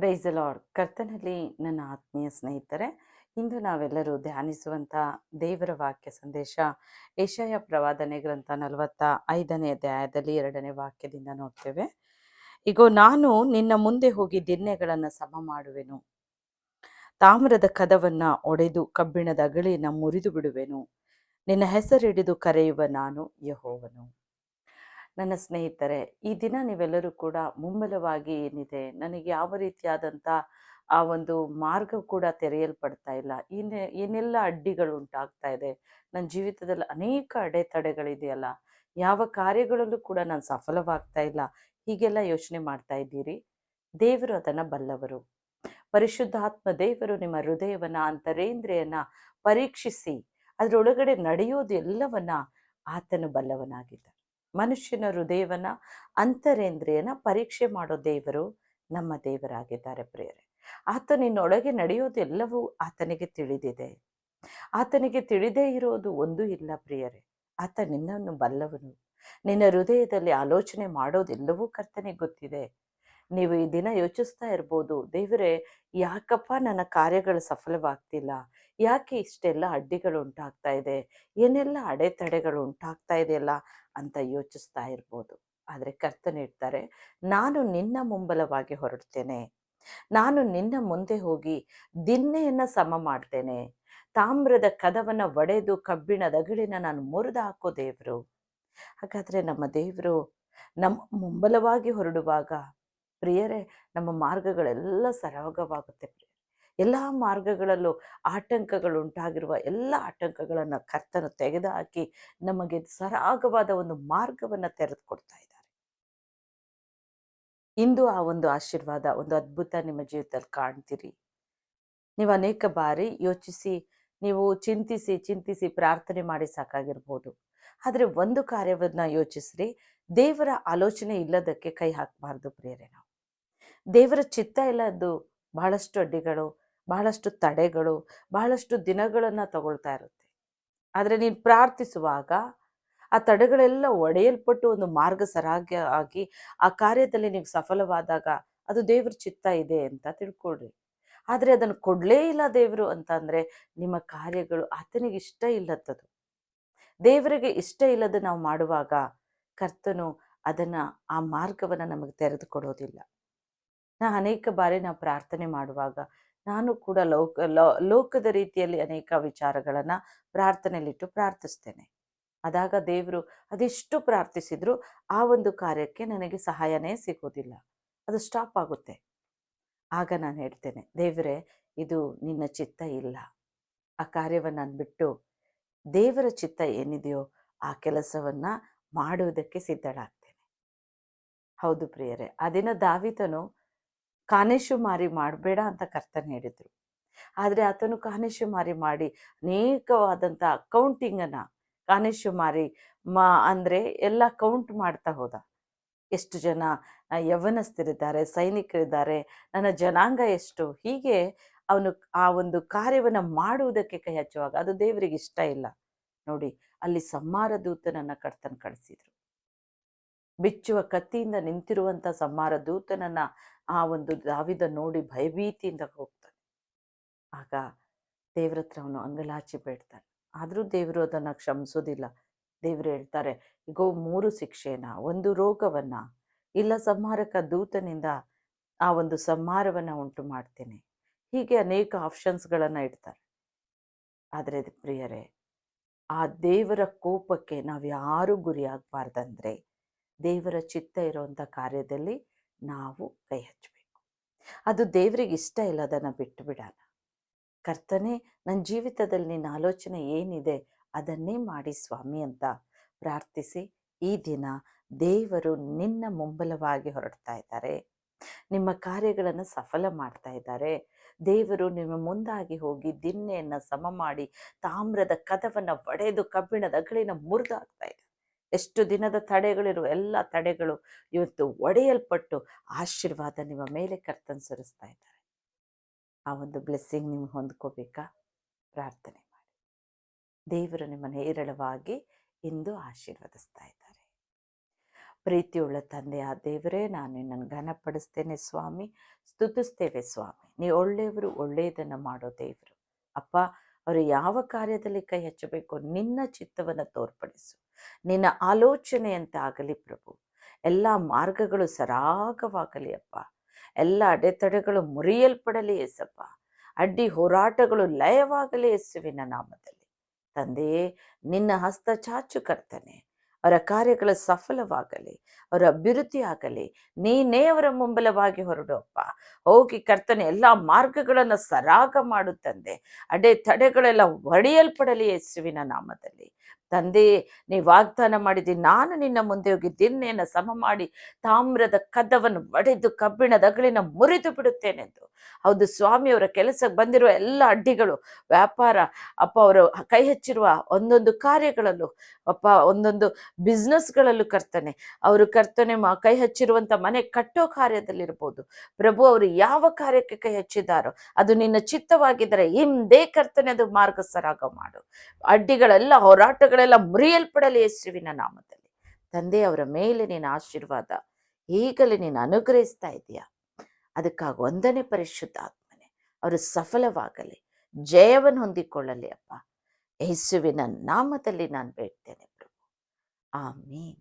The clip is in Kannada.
Praise the lord. ಕರ್ತನಲ್ಲಿ ನನ್ನ ಆತ್ಮೀಯ ಸ್ನೇಹಿತರೆ, ಇಂದು ನಾವೆಲ್ಲರೂ ಧ್ಯಾನಿಸುವಂಥ ದೇವರ ವಾಕ್ಯ ಸಂದೇಶ ಯೆಶಾಯ ಪ್ರವಾದನೆ ಗ್ರಂಥ 45ನೇ ಅಧ್ಯಾಯದಲ್ಲಿ 2ನೇ ವಾಕ್ಯದಿಂದ ನೋಡ್ತೇವೆ. ಇಗೋ, ನಾನು ನಿನ್ನ ಮುಂದೆ ಹೋಗಿ ದಿನ್ನೆಗಳನ್ನು ಸಮ ಮಾಡುವೆನು, ತಾಮ್ರದ ಕದವನ್ನು ಒಡೆದು ಕಬ್ಬಿಣದ ಅಗಳಿನ ಮುರಿದು ಬಿಡುವೆನು, ನಿನ್ನ ಹೆಸರಿಡಿದು ಕರೆಯುವ ನಾನು ಯೆಹೋವನು. ನನ್ನ ಸ್ನೇಹಿತರೆ, ಈ ದಿನ ನೀವೆಲ್ಲರೂ ಕೂಡ ಮುಮ್ಮಲವಾಗಿ ಏನಿದೆ, ನನಗೆ ಯಾವ ರೀತಿಯಾದಂಥ ಆ ಒಂದು ಮಾರ್ಗ ಕೂಡ ತೆರೆಯಲ್ಪಡ್ತಾ ಇಲ್ಲ, ಏನೆಲ್ಲ ಅಡ್ಡಿಗಳು ಉಂಟಾಗ್ತಾ ಇದೆ, ನನ್ನ ಜೀವಿತದಲ್ಲಿ ಅನೇಕ ಅಡೆತಡೆಗಳಿದೆಯಲ್ಲ, ಯಾವ ಕಾರ್ಯಗಳಲ್ಲೂ ಕೂಡ ನಾನು ಸಫಲವಾಗ್ತಾ ಇಲ್ಲ, ಹೀಗೆಲ್ಲ ಯೋಚನೆ ಮಾಡ್ತಾ ಇದ್ದೀರಿ. ದೇವರು ಅದನ್ನು ಬಲ್ಲವರು. ಪರಿಶುದ್ಧಾತ್ಮ ದೇವರು ನಿಮ್ಮ ಹೃದಯವನ್ನ, ಅಂತರೇಂದ್ರಿಯನ್ನ ಪರೀಕ್ಷಿಸಿ ಅದರೊಳಗಡೆ ನಡೆಯೋದು ಎಲ್ಲವನ್ನ ಆತನು ಬಲ್ಲವನಾಗಿದ್ದಾನೆ. ಮನುಷ್ಯನ ಹೃದಯವನ್ನ, ಅಂತರೇಂದ್ರಿಯನ ಪರೀಕ್ಷೆ ಮಾಡೋ ದೇವರು ನಮ್ಮ ದೇವರಾಗಿದ್ದಾರೆ ಪ್ರಿಯರೇ. ಆತನಿನ್ನೊಳಗೆ ನಡೆಯೋದು ಎಲ್ಲವೂ ಆತನಿಗೆ ತಿಳಿದಿದೆ. ಆತನಿಗೆ ತಿಳಿದೇ ಇರೋದು ಒಂದೂ ಇಲ್ಲ ಪ್ರಿಯರೇ. ಆತ ನಿನ್ನನ್ನು ಬಲ್ಲವನು. ನಿನ್ನ ಹೃದಯದಲ್ಲಿ ಆಲೋಚನೆ ಮಾಡೋದೆಲ್ಲವೂ ಕರ್ತನಿಗೆ ಗೊತ್ತಿದೆ. ನೀವು ಈ ದಿನ ಯೋಚಿಸ್ತಾ ಇರ್ಬೋದು, ದೇವರೇ, ಯಾಕಪ್ಪ ನನ್ನ ಕಾರ್ಯಗಳು ಸಫಲವಾಗ್ತಿಲ್ಲ, ಯಾಕೆ ಇಷ್ಟೆಲ್ಲ ಅಡ್ಡಿಗಳು ಉಂಟಾಗ್ತಾ ಇದೆ, ಏನೆಲ್ಲ ಅಡೆತಡೆಗಳು ಉಂಟಾಗ್ತಾ ಇದೆಯಲ್ಲ ಅಂತ ಯೋಚಿಸ್ತಾ ಇರ್ಬೋದು. ಆದರೆ ಕರ್ತನ ಇರ್ತಾರೆ, ನಾನು ನಿನ್ನ ಮುಂಬಲವಾಗಿ ಹೊರಡ್ತೇನೆ, ನಾನು ನಿನ್ನ ಮುಂದೆ ಹೋಗಿ ದಿನ್ನೆಯನ್ನು ಸಮ ಮಾಡ್ತೇನೆ, ತಾಮ್ರದ ಕದವನ್ನು ಒಡೆದು ಕಬ್ಬಿಣದ ಅಗಳಿನ ನಾನು ಮುರಿದು ಹಾಕೋ ದೇವರು. ಹಾಗಾದರೆ ನಮ್ಮ ದೇವರು ನಮ್ಮ ಮುಂಬಲವಾಗಿ ಹೊರಡುವಾಗ ಪ್ರಿಯರೇ, ನಮ್ಮ ಮಾರ್ಗಗಳೆಲ್ಲ ಸರಾಗವಾಗುತ್ತೆ ಪ್ರಿಯರೇ. ಎಲ್ಲ ಮಾರ್ಗಗಳಲ್ಲೂ ಆಟಂಕಗಳು ಉಂಟಾಗಿರುವ ಎಲ್ಲ ಆಟಂಕಗಳನ್ನು ಕರ್ತನು ತೆಗೆದುಹಾಕಿ ನಮಗೆ ಸರಾಗವಾದ ಒಂದು ಮಾರ್ಗವನ್ನು ತೆರೆದುಕೊಡ್ತಾ ಇದ್ದಾರೆ. ಇಂದು ಆ ಒಂದು ಆಶೀರ್ವಾದ, ಒಂದು ಅದ್ಭುತ ನಿಮ್ಮ ಜೀವಿತದಲ್ಲಿ ಕಾಣ್ತೀರಿ. ನೀವು ಅನೇಕ ಬಾರಿ ಯೋಚಿಸಿ, ನೀವು ಚಿಂತಿಸಿ ಪ್ರಾರ್ಥನೆ ಮಾಡಿ ಸಾಕಾಗಿರ್ಬೋದು. ಆದರೆ ಒಂದು ಕಾರ್ಯವನ್ನು ಯೋಚಿಸ್ರಿ, ದೇವರ ಆಲೋಚನೆ ಇಲ್ಲದಕ್ಕೆ ಕೈ ಹಾಕಬಾರ್ದು ಪ್ರಿಯರೇ. ನಾವು ದೇವರ ಚಿತ್ತ ಇಲ್ಲದ್ದು ಬಹಳಷ್ಟು ಅಡ್ಡಿಗಳು, ಬಹಳಷ್ಟು ತಡೆಗಳು, ಬಹಳಷ್ಟು ದಿನಗಳನ್ನು ತಗೊಳ್ತಾ ಇರುತ್ತೆ. ಆದರೆ ನೀನು ಪ್ರಾರ್ಥಿಸುವಾಗ ಆ ತಡೆಗಳೆಲ್ಲ ಒಡೆಯಲ್ಪಟ್ಟು ಒಂದು ಮಾರ್ಗ ಸರಾಗಿ ಆಗಿ ಆ ಕಾರ್ಯದಲ್ಲಿ ನೀವು ಸಫಲವಾದಾಗ ಅದು ದೇವ್ರ ಚಿತ್ತ ಇದೆ ಅಂತ ತಿಳ್ಕೊಳ್ರಿ. ಆದರೆ ಅದನ್ನು ಕೊಡಲೇ ಇಲ್ಲ ದೇವರು ಅಂತಂದರೆ ನಿಮ್ಮ ಕಾರ್ಯಗಳು ಆತನಿಗೆ ಇಷ್ಟ ಇಲ್ಲತ್ತದು. ದೇವರಿಗೆ ಇಷ್ಟ ಇಲ್ಲದ ನಾವು ಮಾಡುವಾಗ ಕರ್ತನು ಅದನ್ನು, ಆ ಮಾರ್ಗವನ್ನು ನಮಗೆ ತೆರೆದು ಕೊಡೋದಿಲ್ಲ. ಅನೇಕ ಬಾರಿ ನಾವು ಪ್ರಾರ್ಥನೆ ಮಾಡುವಾಗ ನಾನು ಕೂಡ ಲೋಕದ ರೀತಿಯಲ್ಲಿ ಅನೇಕ ವಿಚಾರಗಳನ್ನು ಪ್ರಾರ್ಥನೆಯಲ್ಲಿಟ್ಟು ಪ್ರಾರ್ಥಿಸ್ತೇನೆ. ಆದಾಗ ದೇವರು ಅದೆಷ್ಟು ಪ್ರಾರ್ಥಿಸಿದ್ರು ಆ ಒಂದು ಕಾರ್ಯಕ್ಕೆ ನನಗೆ ಸಹಾಯನೇ ಸಿಗೋದಿಲ್ಲ, ಅದು ಸ್ಟಾಪ್ ಆಗುತ್ತೆ. ಆಗ ನಾನು ಹೇಳ್ತೇನೆ, ದೇವರೇ, ಇದು ನಿನ್ನ ಚಿತ್ತ ಇಲ್ಲ, ಆ ಕಾರ್ಯವನ್ನು ನಾನು ಬಿಟ್ಟು ದೇವರ ಚಿತ್ತ ಏನಿದೆಯೋ ಆ ಕೆಲಸವನ್ನು ಮಾಡುವುದಕ್ಕೆ ಸಿದ್ಧಳಾಗ್ತೇನೆ. ಹೌದು ಪ್ರಿಯರೇ, ಆ ದಿನ ದಾವೀದನು ಕಾನೇಶುಮಾರಿ ಮಾಡಬೇಡ ಅಂತ ಕರ್ತನ ಹೇಳಿದ್ರು. ಆದರೆ ಆತನು ಕಾನೇಶುಮಾರಿ ಮಾಡಿ ಅನೇಕವಾದಂಥ ಕೌಂಟಿಂಗನ್ನು ಕಾನೇಶುಮಾರಿ ಅಂದರೆ ಎಲ್ಲ ಕೌಂಟ್ ಮಾಡ್ತಾ ಹೋದ. ಎಷ್ಟು ಜನ ಯೌವನಸ್ಥರಿದ್ದಾರೆ, ಸೈನಿಕರಿದ್ದಾರೆ, ನನ್ನ ಜನಾಂಗ ಎಷ್ಟು, ಹೀಗೆ ಅವನು ಆ ಒಂದು ಕಾರ್ಯವನ್ನು ಮಾಡುವುದಕ್ಕೆ ಕೈ ಹಚ್ಚುವಾಗ ಅದು ದೇವರಿಗೆ ಇಷ್ಟ ಇಲ್ಲ. ನೋಡಿ, ಅಲ್ಲಿ ಸಂಹಾರ ದೂತನನ್ನು ಕರ್ತನ ಕಳಿಸಿದ್ರು. ಬಿಚ್ಚುವ ಕತ್ತಿಯಿಂದ ನಿಂತಿರುವಂಥ ಸಂಹಾರ ದೂತನನ್ನು ಆ ಒಂದು ದಾವೀದ ನೋಡಿ ಭಯಭೀತಿಯಿಂದ ಹೋಗ್ತಾನೆ. ಆಗ ದೇವ್ರ ಹತ್ರ ಅವನು ಅಂಗಲಾಚಿ ಬೇಡ್ತಾನೆ. ಆದರೂ ದೇವರು ಅದನ್ನು ಕ್ಷಮಿಸೋದಿಲ್ಲ. ದೇವರು ಹೇಳ್ತಾರೆ, ಈಗೋ 3 ಶಿಕ್ಷೆನ, ಒಂದು ರೋಗವನ್ನ, ಇಲ್ಲ ಸಂಹಾರಕ ದೂತನಿಂದ ಆ ಒಂದು ಸಂಹಾರವನ್ನು ಉಂಟು ಮಾಡ್ತೇನೆ, ಹೀಗೆ ಅನೇಕ ಆಪ್ಷನ್ಸ್ಗಳನ್ನು ಇಡ್ತಾರೆ. ಆದರೆ ಪ್ರಿಯರೇ, ಆ ದೇವರ ಕೋಪಕ್ಕೆ ನಾವು ಯಾರೂ ಗುರಿಯಾಗಬಾರ್ದಂದ್ರೆ ದೇವರ ಚಿತ್ತ ಇರುವಂಥ ಕಾರ್ಯದಲ್ಲಿ ನಾವು ಕೈ ಹಚ್ಚಬೇಕು. ಅದು ದೇವರಿಗೆ ಇಷ್ಟ ಇಲ್ಲ, ಅದನ್ನು ಬಿಟ್ಟು ಬಿಡೋಣ. ಕರ್ತನೇ, ನನ್ನ ಜೀವಿತದಲ್ಲಿ ನಿನ್ನ ಆಲೋಚನೆ ಏನಿದೆ ಅದನ್ನೇ ಮಾಡಿ ಸ್ವಾಮಿ ಅಂತ ಪ್ರಾರ್ಥಿಸಿ. ಈ ದಿನ ದೇವರು ನಿನ್ನ ಮುಂಬಲವಾಗಿ ಹೊರಡ್ತಾ ಇದ್ದಾರೆ, ನಿಮ್ಮ ಕಾರ್ಯಗಳನ್ನು ಸಫಲ ಮಾಡ್ತಾ ಇದ್ದಾರೆ. ದೇವರು ನಿಮ್ಮ ಮುಂದಾಗಿ ಹೋಗಿ ದಿನ್ನೆಯನ್ನು ಸಮ ಮಾಡಿ ತಾಮ್ರದ ಕದವನ್ನು ಒಡೆದು ಕಬ್ಬಿಣದ ಅಗಳಿನ ಮುರಿದು ಹಾಕ್ತಾ ಇದೆ. ಎಷ್ಟು ದಿನದ ತಡೆಗಳಿರುವ ಎಲ್ಲ ತಡೆಗಳು ಇವತ್ತು ಒಡೆಯಲ್ಪಟ್ಟು ಆಶೀರ್ವಾದ ನಿಮ್ಮ ಮೇಲೆ ಕರ್ತನ್ ಸುರಿಸ್ತಾ ಇದ್ದಾರೆ. ಆ ಒಂದು ಬ್ಲೆಸ್ಸಿಂಗ್ ನಿಮ್ಗೆ ಹೊಂದ್ಕೋಬೇಕಾ? ಪ್ರಾರ್ಥನೆ ಮಾಡಿ. ದೇವರು ನಿಮ್ಮನ್ನು ಹೇರಳವಾಗಿ ಇಂದು ಆಶೀರ್ವದಿಸ್ತಾ ಇದ್ದಾರೆ. ಪ್ರೀತಿಯುಳ್ಳ ತಂದೆಯ ದೇವರೇ, ನಾನು ನಿನ್ನನ್ನು ಘನಪಡಿಸ್ತೇನೆ ಸ್ವಾಮಿ, ಸ್ತುತಿಸ್ತೇವೆ ಸ್ವಾಮಿ. ನೀವು ಒಳ್ಳೆಯವರು, ಒಳ್ಳೆಯದನ್ನು ಮಾಡೋ ದೇವರು ಅಪ್ಪ. ಅವರು ಯಾವ ಕಾರ್ಯದಲ್ಲಿ ಕೈ ಹಚ್ಚಬೇಕು ನಿನ್ನ ಚಿತ್ತವನ್ನು ತೋರ್ಪಡಿಸು. ನಿನ್ನ ಆಲೋಚನೆಯಂತೆ ಆಗಲಿ ಪ್ರಭು. ಎಲ್ಲ ಮಾರ್ಗಗಳು ಸರಾಗವಾಗಲಿ ಅಪ್ಪ. ಎಲ್ಲ ಅಡೆತಡೆಗಳು ಮುರಿಯಲ್ಪಡಲಿ ಏಸಪ್ಪ. ಅಡ್ಡಿ ಹೋರಾಟಗಳು ಲಯವಾಗಲಿ ಯೇಸುವಿನ ನಾಮದಲ್ಲಿ. ತಂದೆಯೇ, ನಿನ್ನ ಹಸ್ತ ಚಾಚು ಕರ್ತನೆ. ಅವರ ಕಾರ್ಯಗಳು ಸಫಲವಾಗಲಿ, ಅವರ ಅಭಿವೃದ್ಧಿ ಆಗಲಿ. ನೀನೇ ಅವರ ಮುಂಬಲವಾಗಿ ಹೊರಡು ಅಪ್ಪ. ಹೋಗಿ ಕರ್ತನೆ, ಎಲ್ಲ ಮಾರ್ಗಗಳನ್ನು ಸರಾಗ ಮಾಡು ತಂದೆ. ಅಡೆ ತಡೆಗಳೆಲ್ಲ ಒಡೆಯಲ್ಪಡಲಿ ಯೇಸುವಿನ ನಾಮದಲ್ಲಿ. ತಂದೆ, ನೀ ವಾಗ್ದಾನ ಮಾಡಿದಿ, ನಾನು ನಿನ್ನ ಮುಂದೆ ಹೋಗಿ ದಿನ್ನೆಯನ್ನು ಸಮ ಮಾಡಿ ತಾಮ್ರದ ಕದವನ್ನು ಒಡೆದು ಕಬ್ಬಿಣದ ಅಗಳಿನ ಮುರಿದು ಬಿಡುತ್ತೇನೆಂದು. ಹೌದು ಸ್ವಾಮಿ, ಅವರ ಕೆಲಸಕ್ಕೆ ಬಂದಿರುವ ಎಲ್ಲ ಅಡ್ಡಿಗಳು, ವ್ಯಾಪಾರ ಅಪ್ಪ, ಅವರು ಕೈ ಹಚ್ಚಿರುವ ಒಂದೊಂದು ಕಾರ್ಯಗಳಲ್ಲೂ ಅಪ್ಪ, ಒಂದೊಂದು ಬಿಸ್ನೆಸ್ಗಳಲ್ಲೂ ಕರ್ತನೆ, ಅವರು ಕರ್ತನೆ ಕೈ ಹಚ್ಚಿರುವಂಥ ಮನೆ ಕಟ್ಟೋ ಕಾರ್ಯದಲ್ಲಿರ್ಬೋದು ಪ್ರಭು, ಅವರು ಯಾವ ಕಾರ್ಯಕ್ಕೆ ಕೈ ಹಚ್ಚಿದಾರೋ ಅದು ನಿನ್ನ ಚಿತ್ತವಾಗಿದ್ದರೆ ಹಿಂದೆ ಕರ್ತನೆ ಅದು ಮಾರ್ಗ ಸರಾಗ ಮಾಡು. ಅಡ್ಡಿಗಳೆಲ್ಲ ಹೋರಾಟಗಳೆಲ್ಲ ಮುರಿಯಲ್ಪಡಲಿ ಯೇಸುವಿನ ನಾಮದಲ್ಲಿ. ತಂದೆ, ಅವರ ಮೇಲೆ ನಿನ್ನ ಆಶೀರ್ವಾದ ಈಗಲೇ ನೀನು ಅನುಗ್ರಹಿಸ್ತಾ ಇದೆಯಾ, ಅದಕ್ಕಾಗಿ ವಂದನೆ ಪರಿಶುದ್ಧ ಆತ್ಮನೆ. ಅವರು ಸಫಲವಾಗಲಿ, ಜಯವನ್ನು ಹೊಂದಿಕೊಳ್ಳಲಿ ಅಪ್ಪ. ಯೇಸುವಿನ ನಾಮದಲ್ಲಿ ನಾನು ಬೇಡ್ತೇನೆ ಪ್ರಭು. ಆಮೀನ್.